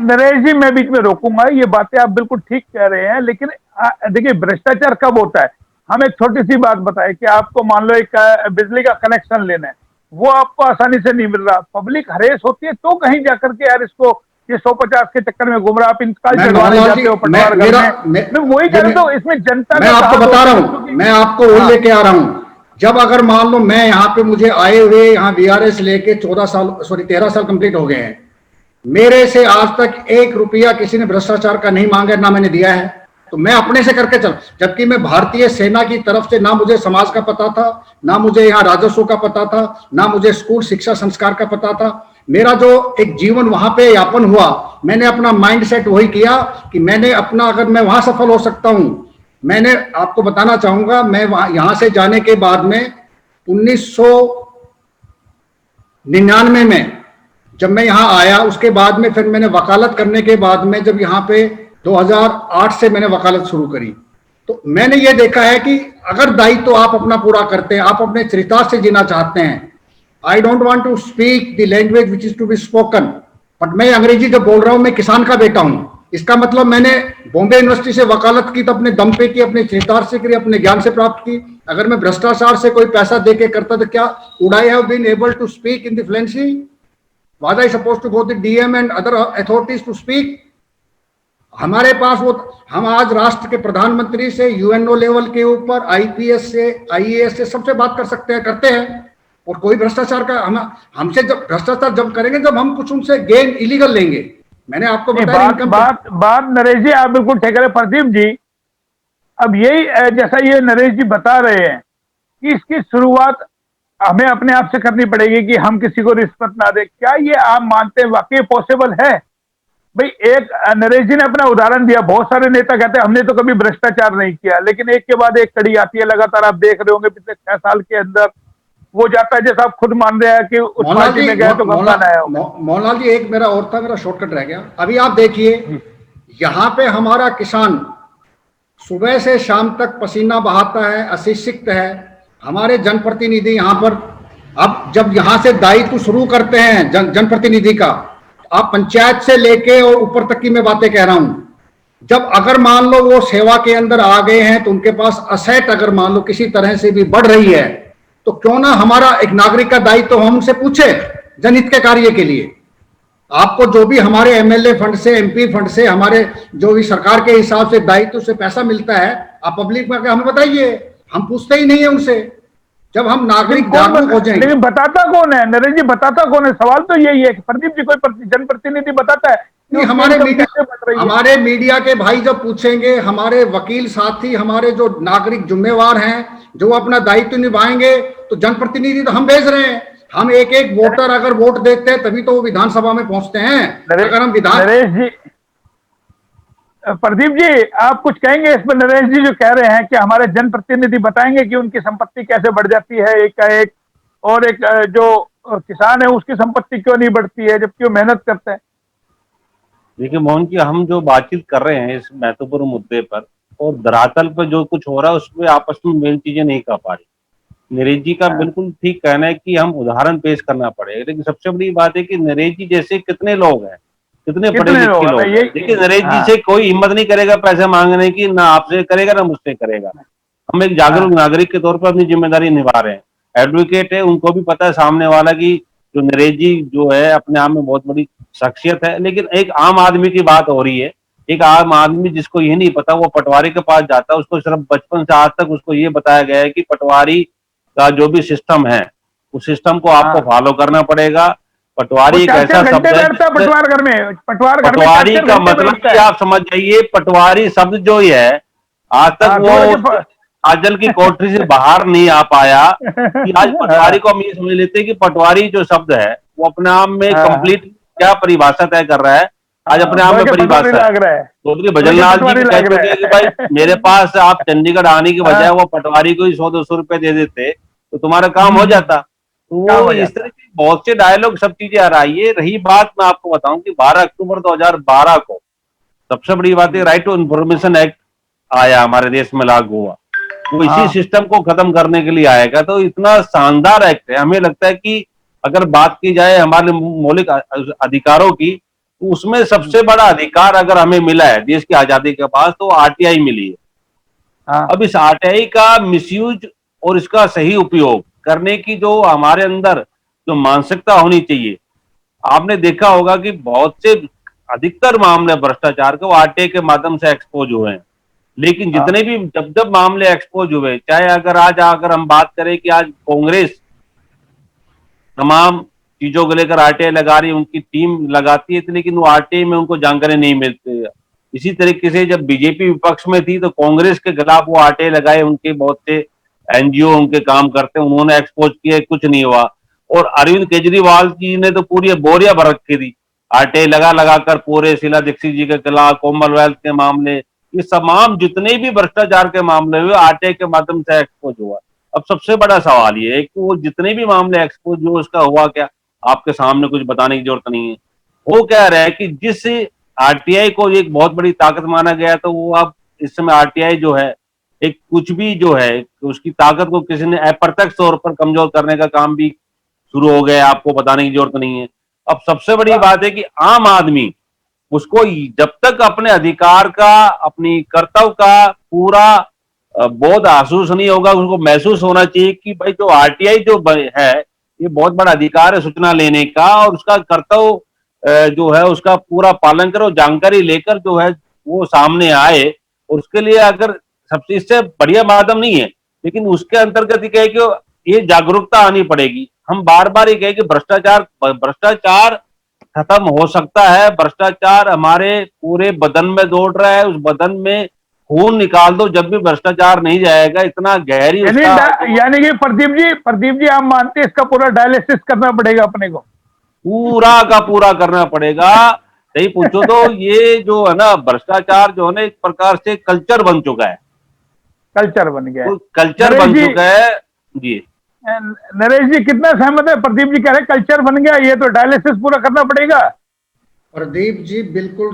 नरेश जी, मैं बीच में रोकूंगा, ये बातें आप बिल्कुल ठीक कह रहे हैं, लेकिन देखिए भ्रष्टाचार कब होता है? हम एक छोटी सी बात बताएं कि आपको मान लो एक बिजली का कनेक्शन लेना है, वो आपको आसानी से नहीं मिल रहा, पब्लिक हरेस होती है, तो कहीं जाकर के यार इसको ये 150 के चक्कर में घूम रहा, आप इंतकाल चढ़वाने जाते हो पटवार मैं वही कह रहा हूं, इसमें जनता मैं आपको बता रहा हूं, मैं आपको वो लेके आ रहा हूं। जब अगर मान लो मैं यहाँ पे, मुझे आए हुए यहाँ वीआरएस लेके 13 साल कंप्लीट हो गए हैं, मेरे से आज तक 1 रुपया किसी ने भ्रष्टाचार का नहीं मांगा, ना मैंने दिया है, तो मैं अपने से करके चल। जबकि मैं भारतीय सेना की तरफ से, ना मुझे समाज का पता था, ना मुझे यहाँ राजस्व का पता था, ना मुझे स्कूल शिक्षा संस्कार का पता था। मेरा जो एक जीवन वहां पे यापन हुआ, मैंने अपना माइंड सेट वही किया कि मैंने अपना, अगर मैं वहां सफल हो सकता हूं, मैंने आपको बताना चाहूंगा, मैं यहां से जाने के बाद में 1999 में जब मैं यहाँ आया, उसके बाद में फिर मैंने वकालत करने के बाद में, जब यहाँ पे 2008 से मैंने वकालत शुरू करी, तो मैंने ये देखा है कि अगर दायित्व तो आप अपना पूरा करते हैं, आप अपने चरितार्थ से जीना चाहते हैं। I don't want to speak the language which is to be spoken, but मैं अंग्रेजी जब बोल रहा हूं, मैं किसान का बेटा हूं, इसका मतलब मैंने बॉम्बे यूनिवर्सिटी से वकालत की तो अपने दम पे की, अपने चरितार्थ से की, अपने ज्ञान से प्राप्त की। अगर मैं भ्रष्टाचार से कोई पैसा दे के करता तो क्या would I have been able to speak in the fluency? Was I supposed to go the DM and other authorities to speak? हमारे पास वो, हम आज राष्ट्र के प्रधानमंत्री से, यूएनओ लेवल के ऊपर, आईपीएस से, आईएएस से, सबसे बात कर सकते हैं, करते हैं। और कोई भ्रष्टाचार का हमसे जब भ्रष्टाचार जब करेंगे, जब हम कुछ उनसे गेन इलीगल लेंगे। मैंने आपको बताया बात नरेश जी आप बिल्कुल ठीक है। प्रदीप जी, अब यही जैसा ये नरेश जी बता रहे हैं कि इसकी शुरुआत हमें अपने आप से करनी पड़ेगी कि हम किसी को रिश्वत ना दे। क्या ये आप मानते हैं वाकई पॉसिबल है? भाई एक नरेश जी ने अपना उदाहरण दिया, बहुत सारे नेता कहते हैं हमने तो कभी भ्रष्टाचार नहीं किया, लेकिन एक के बाद एक कड़ी आती है लगातार। आप देख रहे होंगे पिछले 6 साल के अंदर वो जाता है, जैसा आप खुद मान रहे हैं कि उस पार्टी में गए तो गमला आया होगा। मोहनलाल जी, एक मेरा और था, मेरा शॉर्टकट रह गया। अभी आप देखिए, यहाँ पे हमारा किसान सुबह से शाम तक पसीना बहाता है, अशिक्षित है। हमारे जनप्रतिनिधि यहाँ पर, अब जब यहाँ से दायित्व शुरू करते हैं जनप्रतिनिधि का, आप पंचायत से लेके और ऊपर तक की मैं बातें कह रहा हूं, जब अगर मान लो वो सेवा के अंदर आ गए हैं तो उनके पास असेट अगर मान लो किसी तरह से भी बढ़ रही है, तो क्यों ना हमारा एक नागरिक का दायित्व तो हम उनसे पूछे जनहित के कार्य के लिए। आपको जो भी हमारे एमएलए फंड से, एमपी फंड से, हमारे जो भी सरकार के हिसाब से दायित्व से पैसा मिलता है, आप पब्लिक में हमें बताइए। हम पूछते ही नहीं है उनसे। जब हम नागरिक जागरूक हो जाएंगे। लेकिन बताता कौन है नरेश जी, बताता कौन है? सवाल तो यही है कि प्रदीप जी कोई जनप्रतिनिधि बताता है? नहीं, हमारे मीडिया के भाई जब पूछेंगे, हमारे वकील साथी, हमारे जो नागरिक जिम्मेवार हैं, जो अपना दायित्व निभाएंगे, तो जनप्रतिनिधि तो हम भेज रहे हैं। हम एक एक वोटर अगर वोट देते हैं तभी तो वो विधानसभा में पहुंचते हैं। अगर हम नरेश जी, प्रदीप जी आप कुछ कहेंगे इस पर? नरेश जी जो कह रहे हैं कि हमारे जनप्रतिनिधि बताएंगे कि उनकी संपत्ति कैसे बढ़ जाती है एक का एक, और एक जो किसान है उसकी संपत्ति क्यों नहीं बढ़ती है जबकि वो मेहनत करते हैं। देखिए मोहन जी, हम जो बातचीत कर रहे हैं इस महत्वपूर्ण मुद्दे पर, और धरातल पर जो कुछ हो रहा है उसमें आपस में मेन चीजें नहीं कर पा रही। नरेश जी का बिल्कुल ठीक कहना है कि हम उदाहरण पेश करना पड़ेगा, लेकिन सबसे बड़ी बात है कि नरेश जी जैसे कितने लोग हैं, कितने पढ़े लिखे लोग हैं। देखिए नरेश जी से कोई हिम्मत नहीं करेगा पैसे मांगने की, ना आपसे करेगा ना मुझसे करेगा। हम एक जागरूक नागरिक के तौर पर अपनी जिम्मेदारी निभा रहे हैं। एडवोकेट है, उनको भी पता है सामने वाला की जो नरेश जी जो है अपने आप में बहुत बड़ी शख्सियत है, लेकिन एक आम आदमी की बात हो रही है। एक आम आदमी जिसको ये नहीं पता, वो पटवारी के पास जाता है, उसको सिर्फ बचपन से आज तक उसको ये बताया गया है कि पटवारी का जो भी सिस्टम है उस सिस्टम को आपको फॉलो करना पड़ेगा। पटवारी एक ऐसा शब्द है, पटवारी का मतलब कि आप समझ जाइए, पटवारी शब्द जो ही है आज तक वो आजल की कोठरी से बाहर नहीं आ पाया कि आज पटवारी को हम ये समझ लेते हैं कि पटवारी जो शब्द है वो अपने आप में कंप्लीट क्या परिभाषा तय कर रहा है, आज अपने आप में परिभाषा है। तो भजनलाल जी कह चुके हैं कि भाई मेरे पास आप चंडीगढ़ आने के बजाय वो पटवारी को ही 100-200 रुपए दे देते तो तुम्हारा काम हो जाता। तो वो इस तरह की बहुत से डायलॉग सब चीजें आ रही है। रही बात, मैं आपको बताऊं कि 12 अक्टूबर 2012 को सबसे बड़ी बात है राइट टू इन्फॉर्मेशन एक्ट आया, हमारे देश में लागू हुआ। वो इसी सिस्टम को खत्म करने के लिए आएगा। तो इतना शानदार एक्ट है, हमें लगता है कि अगर बात की जाए हमारे मौलिक अधिकारों की, तो उसमें सबसे बड़ा अधिकार अगर हमें मिला है देश की आजादी के पास तो आरटीआई मिली है। अब इस आरटीआई का मिसयूज और इसका सही उपयोग करने की जो हमारे अंदर जो मानसिकता होनी चाहिए, आपने देखा होगा कि बहुत से अधिकतर मामले भ्रष्टाचार के वो आरटीआई के माध्यम से एक्सपोज हुए हैं। लेकिन जितने भी जब मामले एक्सपोज हुए, चाहे अगर हम बात करें कि आज कांग्रेस तमाम चीजों को लेकर आरटीआई लगा रही है, उनकी टीम लगाती है, लेकिन वो आरटीआई में उनको जानकारी नहीं मिलती है। इसी तरीके से जब बीजेपी विपक्ष में थी तो कांग्रेस के खिलाफ वो आरटीआई लगाए, उनके बहुत से एनजीओ उनके काम करते हैं, उन्होंने एक्सपोज किया, कुछ नहीं हुआ। और अरविंद केजरीवाल जी ने तो पूरी बोरिया भर रखी थी आरटीआई लगा कर, पूरे शीला दीक्षित जी के खिलाफ, कॉमनवेल्थ के मामले, ये तमाम जितने भी भ्रष्टाचार के मामले हुए आरटीआई के माध्यम से एक्सपोज हुआ। अब सबसे बड़ा सवाल ये है कि वो जितने भी मामले एक्सपोज हुए उसका हुआ क्या, आपके सामने कुछ बताने की जरूरत नहीं है। वो कह रहा है कि जिस आरटीआई को एक बहुत बड़ी ताकत माना गया, तो वो अब इस समय आरटीआई जो है एक कुछ भी जो है उसकी ताकत को किसी ने अप्रत्यक्ष तौर पर कमजोर करने का काम भी शुरू हो गया, आपको बताने की जरूरत नहीं है। अब सबसे बड़ी बात है कि आम आदमी उसको जब तक अपने अधिकार का, अपनी कर्तव्य का पूरा बोध महसूस नहीं होगा, उसको महसूस होना चाहिए कि भाई जो आरटीआई जो है ये बहुत बड़ा अधिकार है सूचना लेने का, और उसका कर्तव्य जो है उसका पूरा पालन करो, जानकारी लेकर जो है वो सामने आए। और उसके लिए अगर सबसे इससे बढ़िया माध्यम नहीं है, लेकिन उसके अंतर्गत ही कहे कि ये जागरूकता आनी पड़ेगी। हम बार बार ये कहे कि भ्रष्टाचार खत्म हो सकता है। भ्रष्टाचार हमारे पूरे बदन में दौड़ रहा है, उस बदन में खून निकाल दो, जब भी भ्रष्टाचार नहीं जाएगा। इतना गहरी यानी कि प्रदीप जी आप मानते हैं इसका पूरा डायलिसिस करना पड़ेगा, अपने को पूरा का पूरा करना पड़ेगा। सही पूछो तो ये जो है ना भ्रष्टाचार जो है ना एक प्रकार से कल्चर बन चुका है, कल्चर बन गया है, कल्चर बन चुका है जी। नरेश जी कितना सहमत है? प्रदीप जी कह रहे कल्चर बन गया, ये तो डायलिसिस पूरा करना पड़ेगा। प्रदीप जी बिल्कुल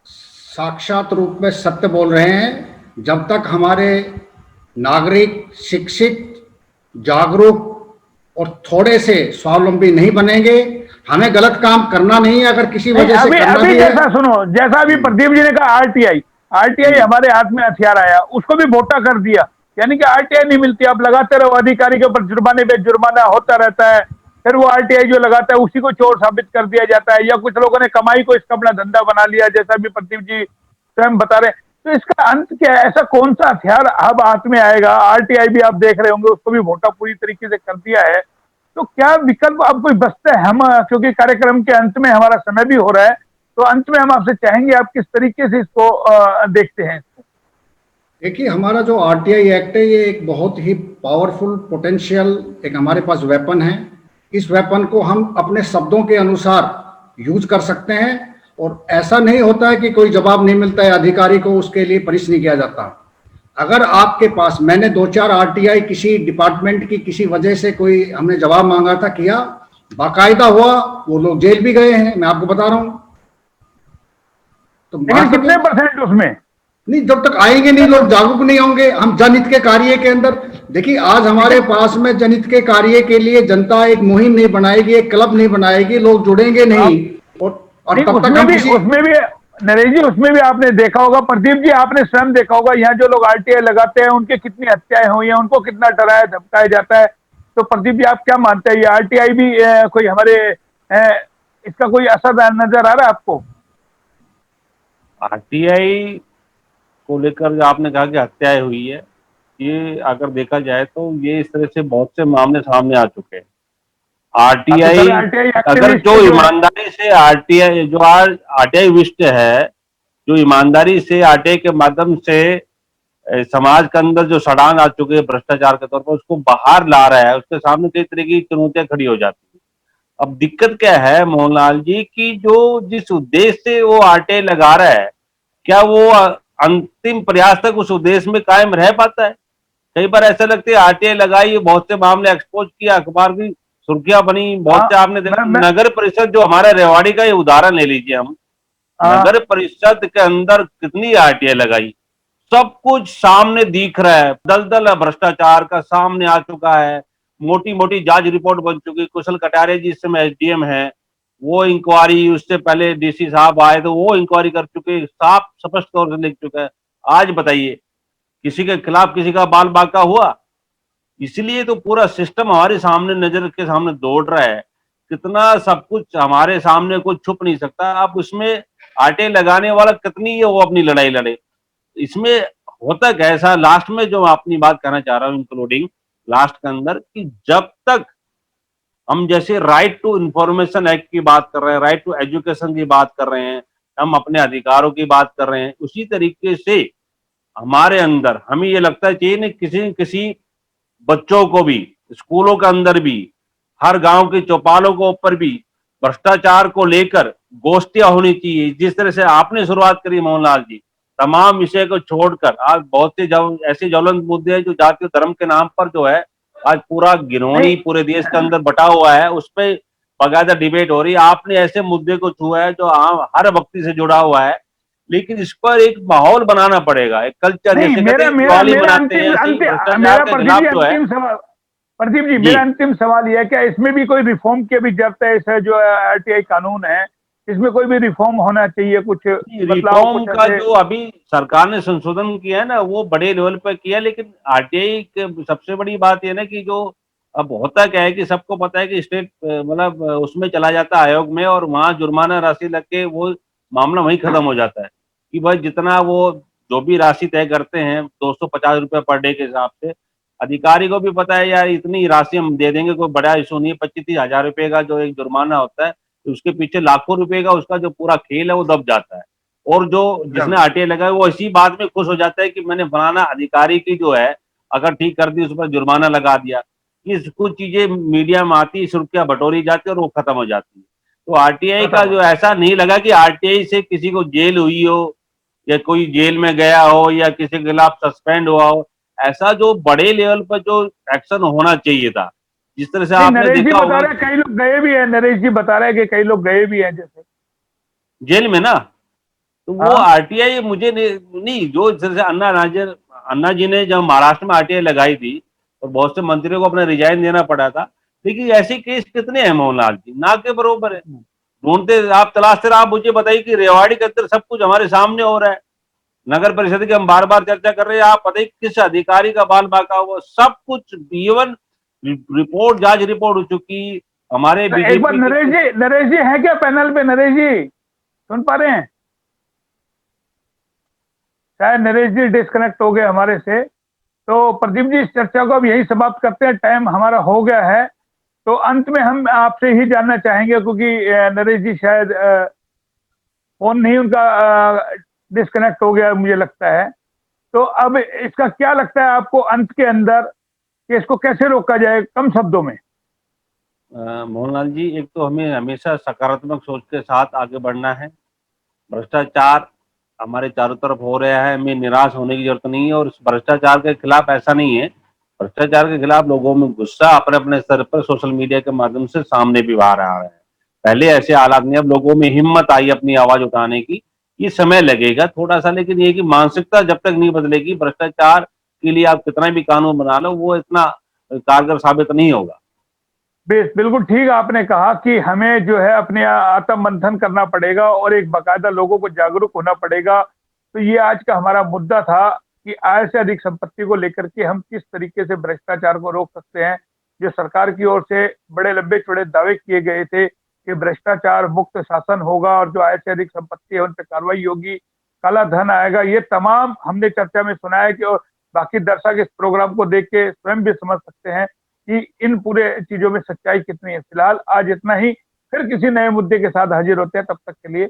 साक्षात रूप में सत्य बोल रहे हैं। जब तक हमारे नागरिक शिक्षित, जागरूक और थोड़े से स्वावलंबी नहीं बनेंगे, हमें गलत काम करना नहीं है। अगर किसी नहीं, वजह से अभी करना अभी भी है, जैसा सुनो, जैसा अभी प्रदीप जी ने कहा आरटीआई, आरटीआई हमारे हाथ में हथियार आया, उसको भी मोटा कर दिया, यानी कि आरटीआई नहीं मिलती, आप लगाते रहो, अधिकारी के ऊपर जुर्माने पे जुर्माना होता रहता है, फिर वो आरटीआई जो लगाता है उसी को चोर साबित कर दिया जाता है, या कुछ लोगों ने कमाई को इसका अपना धंधा बना लिया, जैसा भी प्रदीप जी स्वयं बता रहे हैं। तो इसका अंत क्या है? ऐसा कौन सा हथियार अब हाथ में आएगा? आरटीआई भी आप देख रहे होंगे, उसको भी मोटा पूरी तरीके से कर दिया है। तो क्या विकल्प अब कोई बचता है? हम क्योंकि कार्यक्रम के अंत में हमारा समय भी हो रहा है, तो अंत में हम आपसे चाहेंगे आप किस तरीके से इसको देखते हैं। देखिए हमारा जो आरटीआई एक्ट है, ये एक बहुत ही पावरफुल पोटेंशियल एक हमारे पास वेपन है। इस वेपन को हम अपने शब्दों के अनुसार यूज कर सकते हैं, और ऐसा नहीं होता है कि कोई जवाब नहीं मिलता है अधिकारी को, उसके लिए पनिश नहीं किया जाता। अगर आपके पास, मैंने 2-4 आरटीआई किसी डिपार्टमेंट की किसी वजह से कोई हमने जवाब मांगा था, किया, बाकायदा हुआ, वो लोग जेल भी गए हैं, मैं आपको बता रहा हूं। तो लेकिन कितने परसेंट उसमें? नहीं, जब तक आएंगे नहीं लोग, जागरूक नहीं होंगे। हम जनहित के कार्य के अंदर, देखिए आज हमारे पास में जनहित के कार्य के लिए जनता एक मुहिम नहीं बनाएगी, एक क्लब नहीं बनाएगी, लोग जुड़ेंगे नहीं, और नहीं, तब तक हम उसमें भी नरेश जी, उसमें भी आपने देखा होगा, प्रदीप जी आपने स्वयं देखा होगा, यहाँ जो लोग आरटीआई लगाते हैं उनकी कितनी हत्याएं हुई हैं, उनको कितना डराया धमकाया जाता है। तो प्रदीप जी आप क्या मानते हैं, ये आरटीआई भी कोई हमारे इसका कोई असर नजर आ रहा है आपको? आरटीआई को लेकर जो आपने कहा कि हत्याएं हुई है, ये अगर देखा जाए तो ये इस तरह से बहुत से मामले सामने आ चुके हैं। आरटीआई अगर जो ईमानदारी से आरटीआई जो आरटीआई विष्ट है, जो ईमानदारी से आरटीआई के माध्यम से समाज के अंदर जो सड़ांग आ चुके हैं भ्रष्टाचार के तौर पर, उसको बाहर ला रहा है, उसके सामने कई तरह की चुनौतियां खड़ी हो जाती है। अब दिक्कत क्या है मोहनलाल जी, की जो जिस उद्देश्य से वो आरटीआई लगा रहा है, क्या वो अंतिम प्रयास तक उस उद्देश्य में कायम रह पाता है? कई बार ऐसा लगता है आरटीआई लगाई, बहुत से मामले एक्सपोज किया, अखबार की सुर्खियां बनी, बहुत से आपने देखा। नगर परिषद जो हमारे रेवाड़ी का ये उदाहरण ले लीजिए हम, नगर परिषद के अंदर कितनी आरटीआई लगाई, सब कुछ सामने दिख रहा है, दलदल भ्रष्टाचार का सामने आ चुका है, मोटी मोटी जांच रिपोर्ट बन चुकी। कुशल कटारे जी इस समय एसडीएम है, वो इंक्वायरी, उससे पहले डीसी साहब आए तो वो इंक्वायरी कर चुके, साफ स्पष्ट तौर से लिख चुका है। आज बताइए किसी के खिलाफ किसी का बाल बांका हुआ? इसलिए तो पूरा सिस्टम हमारे सामने, नजर के सामने दौड़ रहा है, कितना सब कुछ हमारे सामने, कुछ छुप नहीं सकता। अब उसमें आटे लगाने वाला कितनी है वो अपनी लड़ाई लड़े, इसमें होता कैसा लास्ट में, जो अपनी बात कहना चाह रहा हूं इंक्लूडिंग लास्ट के अंदर, कि जब तक हम जैसे राइट टू इंफॉर्मेशन एक्ट की बात कर रहे हैं, राइट टू एजुकेशन की बात कर रहे हैं, हम अपने अधिकारों की बात कर रहे हैं, उसी तरीके से हमारे अंदर हमें ये लगता है चाहिए नहीं, किसी किसी बच्चों को भी, स्कूलों के अंदर भी, हर गांव के चौपालों के ऊपर भी भ्रष्टाचार को लेकर गोष्ठियां होनी चाहिए। जिस तरह से आपने शुरुआत करी मोहनलाल जी, तमाम विषय को छोड़कर आज बहुत से ऐसे ज्वलंत मुद्दे हैं जो जाति धर्म के नाम पर जो है आज पूरा गिरोही पूरे देश के अंदर बटा हुआ है, उस पर बाकायदा डिबेट हो रही है। आपने ऐसे मुद्दे को छुआ है जो हर व्यक्ति से जुड़ा हुआ है, लेकिन इस पर एक माहौल बनाना पड़ेगा, एक कल्चर, जैसे कहते हैं दिवाली मनाते हैं, भ्रष्टाचार के खिलाफ जो है। प्रदीप जी मेरा अंतिम सवाल यह है, क्या इसमें भी कोई रिफॉर्म की अभी जरूरत है? इस जो आरटीआई कानून है, इसमें कोई भी रिफॉर्म होना चाहिए, कुछ रिफॉर्म का जो अभी सरकार ने संशोधन किया है ना, वो बड़े लेवल पर किया, लेकिन आरटीआई की सबसे बड़ी बात यह ना कि जो अब होता क्या है कि सबको पता है कि स्टेट मतलब उसमें चला जाता है आयोग में, और वहां जुर्माना राशि लग के वो मामला वहीं खत्म हो जाता है कि भाई जितना वो जो भी राशि तय करते हैं 250 रुपए पर डे के हिसाब से, अधिकारी को भी पता है यार इतनी राशि हम दे देंगे, कोई बड़ा इशू नहीं है। 25-30 हजार रुपए का जो एक जुर्माना होता है, तो उसके पीछे लाखों रुपए का उसका जो पूरा खेल है वो दब जाता है। और जो जिसने आरटीआई लगाया वो इसी बात में खुश हो जाता है कि मैंने फलाना अधिकारी की जो है अगर ठीक कर दी, उस पर जुर्माना लगा दिया। ये कुछ चीजें मीडिया में आती, सुर्खियां बटोरी जाती है और वो खत्म हो जाती है। तो आरटीआई का जो ऐसा नहीं लगा कि आरटीआई से किसी को जेल हुई हो, या कोई जेल में गया हो, या किसी के खिलाफ सस्पेंड हुआ हो, ऐसा जो बड़े लेवल पर जो एक्शन होना चाहिए था, जिस तरह से नहीं, आपने नरेश जी देखा बता होगा रहे हैं कई लोग गए भी हैं, नरेश जी बता रहे हैं कि कई लोग गए भी हैं जैसे। जेल में ना, तो वो हाँ आरटीआई मुझे नहीं जो इस तरह से अन्ना जी ने जब महाराष्ट्र में आरटीआई लगाई थी और बहुत से मंत्रियों को अपना रिजाइन देना पड़ा था, लेकिन ऐसे केस कितने हैं मोहनलाल जी, ना के बराबर है। ढूंढते आप तलाशते रहे, आप मुझे बताइए कि रेवाड़ी के अंदर सब कुछ हमारे सामने हो रहा है, नगर परिषद की हम बार बार चर्चा कर रहे हैं, आप पता किस अधिकारी का बाल बाका हुआ, सब कुछ इवन रिपोर्ट, जांच रिपोर्ट हो चुकी हमारे तो एक बार बीजेपी की। नरेश जी हैं क्या पैनल पे? नरेश जी सुन पा रहे हैं? शायद नरेश जी डिस्कनेक्ट हो गए हमारे से। तो प्रदीप जी इस चर्चा को अब यही समाप्त करते हैं, टाइम हमारा हो गया है। तो अंत में हम आपसे ही जानना चाहेंगे, क्योंकि नरेश जी शायद फोन नहीं उनका डिस्कनेक्ट हो गया मुझे लगता है। तो अब इसका क्या लगता है आपको अंत के अंदर कि इसको कैसे रोका जाए कम शब्दों में? मोहनलाल जी, एक तो हमें हमेशा सकारात्मक सोच के साथ आगे बढ़ना है। भ्रष्टाचार हमारे चारों तरफ हो रहा है, हमें निराश होने की जरूरत नहीं है, और इस भ्रष्टाचार के खिलाफ ऐसा नहीं है, भ्रष्टाचार के खिलाफ लोगों में गुस्सा अपने अपने स्तर पर सोशल मीडिया के माध्यम से सामने भी आ रहा है। पहले ऐसे हालात नहीं, अब लोगों में हिम्मत आई अपनी आवाज उठाने की। ये समय लगेगा थोड़ा सा, लेकिन ये कि मानसिकता जब तक नहीं बदलेगी, भ्रष्टाचार के लिए आप कितना भी कानून बना लो, वो इतना कारगर साबित नहीं होगा। बिल्कुल ठीक आपने कहा कि हमें जो है अपने आत्म मंथन करना पड़ेगा और एक बाकायदा लोगों को जागरूक होना पड़ेगा। तो ये आज का हमारा मुद्दा था कि आय से अधिक संपत्ति को लेकर के हम किस तरीके से भ्रष्टाचार को रोक सकते हैं। जो सरकार की ओर से बड़े लंबे चौड़े दावे किए गए थे कि भ्रष्टाचार मुक्त शासन होगा और जो आय से अधिक संपत्ति है उन पर कार्रवाई होगी, काला धन आएगा, ये तमाम हमने चर्चा में सुना है कि, और बाकी दर्शक इस प्रोग्राम को देख के स्वयं भी समझ सकते हैं कि इन पूरे चीजों में सच्चाई कितनी है। फिलहाल आज इतना ही, फिर किसी नए मुद्दे के साथ हाजिर होते हैं। तब तक के लिए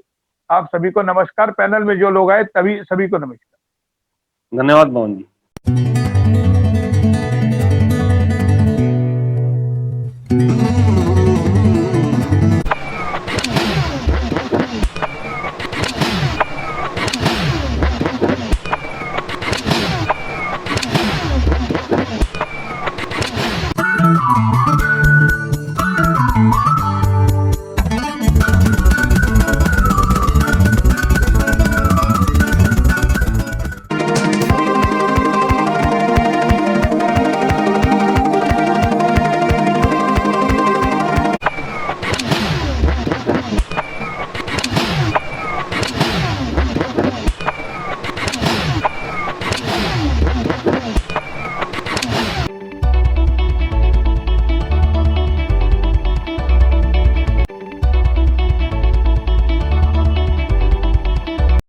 आप सभी को नमस्कार। पैनल में जो लोग आए तभी सभी को नमस्कार। धन्यवाद मोहन जी।